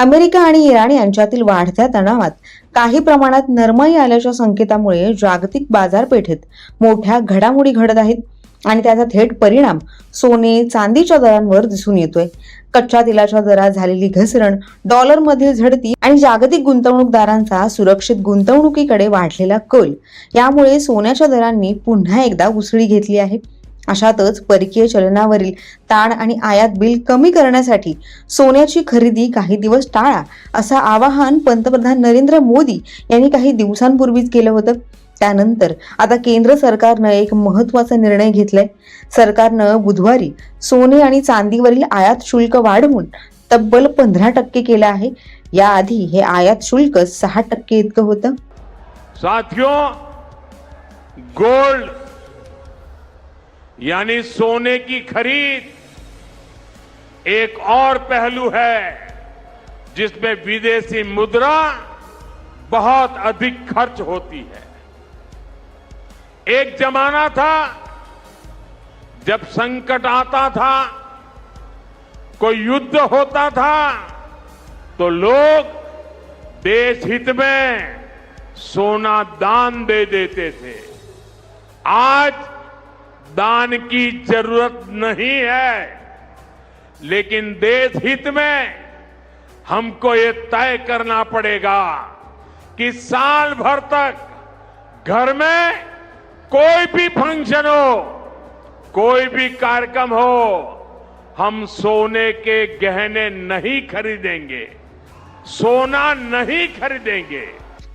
America आणि Iran यांच्यातील वाढत्या तणावात काही प्रमाणात नरमाई आल्याच्या संकेतामुळे जागतिक बाजारपेठेत मोठ्या घडामोडी घडत आहेत आणि त्याचा थेट परिणाम सोने चांदीच्या दरांवर दिसून येतोय। कच्च्या तेलाच्या दरात झालेली घसरण, डॉलरमधील झडती आणि जागतिक गुंतवणूकदारांचा सुरक्षित गुंतवणुकीकडे वाढलेला कल यामुळे सोन्याच्या दरांनी पुन्हा एकदा उसळी घेतली आहे। अशातच परकीय चलनावरील ताण आणि आयात बिल कमी करण्यासाठी सोन्याची खरेदी काही दिवस टाळा असं आवाहन पंतप्रधान नरेंद्र मोदी यांनी काही दिवसांपूर्वीच केलं होतं। त्यानंतर आता केंद्र सरकारनं एक महत्त्वाचा निर्णय घेतलाय। सरकारनं बुधवारी सोने आणि चांदीवरील आयात शुल्क वाढवून तब्बल 15% केलं आहे। याआधी हे आयात शुल्क 6% इतकं होतं। साथियों, गोल्ड यानी सोने की खरीद एक और पहलू है जिसमें विदेशी मुद्रा बहुत अधिक खर्च होती है। एक जमाना था जब संकट आता था, कोई युद्ध होता था तो लोग देश हित में सोना दान दे देते थे। आज दान की जरूरत नहीं है, लेकिन देश हित में हमको ये तय करना पड़ेगा कि साल भर तक घर में कोई भी फंक्शन हो, कोई भी कार्यक्रम हो, हम सोने के गहने नहीं खरीदेंगे, सोना नहीं खरीदेंगे।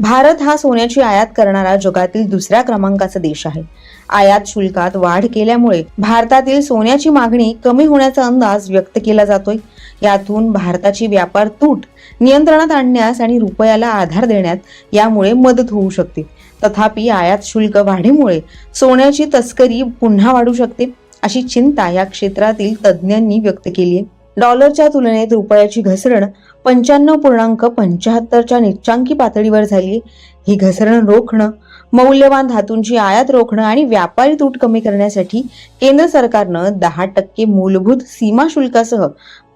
भारत हा सोन्याची आयात करणारा जगातील दुसऱ्या क्रमांकाचा देश आहे। आयात शुल्कात वाढ केल्यामुळे भारतातील सोन्याची मागणी कमी होण्याचा अंदाज व्यक्त केला जातोय। यातून भारताची व्यापार तूट नियंत्रणात आणण्यास आणि रुपयाला आधार देण्यात यामुळे मदत होऊ शकते। तथापि आयात शुल्क वाढीमुळे सोन्याची तस्करी पुन्हा वाढू शकते अशी चिंता या क्षेत्रातील तज्ज्ञांनी व्यक्त केली आहे। डॉलरच्या तुलनेत रुपयाची घसरण 95.75 च्या निच्चांकी पातळीवर झाली। ही घसरण रोखणं, मौल्यवान धातूंची आयात रोखणं आणि व्यापारी तूट कमी करण्यासाठी केंद्र सरकारनं 10% मूलभूत सीमा शुल्कासह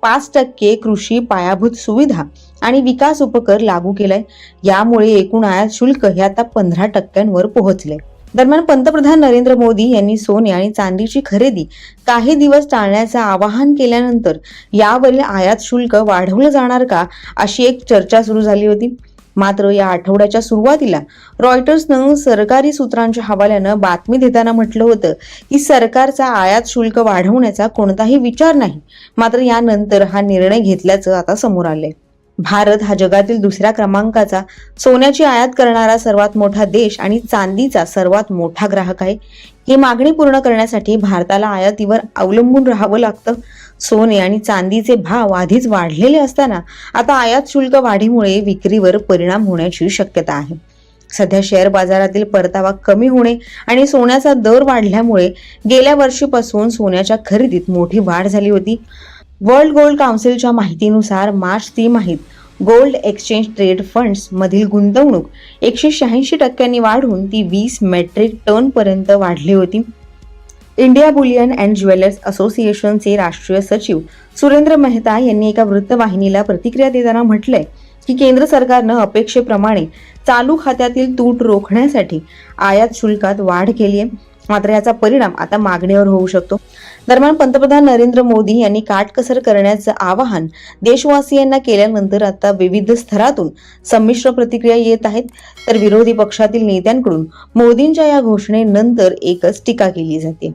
5% कृषी पायाभूत सुविधा आणि विकास उपकर लागू केलाय। यामुळे एकूण आयात शुल्क हे आता 15% पोहोचले। दरम्यान पंतप्रधान नरेंद्र मोदी यांनी सोने आणि चांदीची खरेदी काही दिवस टाळण्याचं आवाहन केल्यानंतर यावरील आयात शुल्क वाढवलं जाणार का अशी एक चर्चा सुरू झाली होती। मात्र या आठवड्याच्या सुरुवातीला रॉयटर्सनं सरकारी सूत्रांच्या हवाल्यानं बातमी देताना म्हटलं होतं की सरकारचा आयात शुल्क वाढवण्याचा कोणताही विचार नाही। मात्र यानंतर हा निर्णय घेतल्याचं आता समोर आलंय। भारत हा जगातील दुसऱ्या क्रमांकाचा सोन्याची आयात करणारा सर्वात मोठा देश आणि चांदीचा सर्वात मोठा ग्राहक आहे। ही मागणी पूर्ण करण्यासाठी भारताला आयातीवर अवलंबून राहावं लागतं। सोने आणि चांदीचे भाव आधीच वाढलेले असताना आता आयात शुल्क वाढीमुळे विक्रीवर परिणाम होण्याची शक्यता आहे। सध्या शेअर बाजारातील परतावा कमी होणे आणि सोन्याचा दर वाढल्यामुळे गेल्या वर्षीपासून सोन्याच्या खरेदीत मोठी वाढ झाली होती। वर्ल्ड गोल्ड काउन्सिलच्या माहितीनुसार मार्च तिमाहीत गोल्ड एक्सचेंज ट्रेड फंड्स मधील गुंतवणूक 186% वाढून ती 20 मेट्रिक टन पर्यंत वाढली होती। इंडिया बुलियन अँड ज्वेलर्स असोसिएशनचे राष्ट्रीय सचिव सुरेंद्र मेहता यांनी एका वृत्तवाहिनीला प्रतिक्रिया देताना म्हटलंय की केंद्र सरकारनं अपेक्षेप्रमाणे चालू खात्यातील तूट रोखण्यासाठी आयात शुल्कात वाढ केली आहे। मात्र याचा परिणाम आता मागणीवर होऊ शकतो। दरम्यान पंतप्रधान नरेंद्र मोदी यांनी काटकसर करण्याचं आवाहन देशवासियांना केल्यानंतर आता विविध स्तरातून संमिश्र प्रतिक्रिया येत आहेत। तर विरोधी पक्षातील नेत्यांकडून मोदींच्या या घोषणेनंतर एकच टीका केली जाते।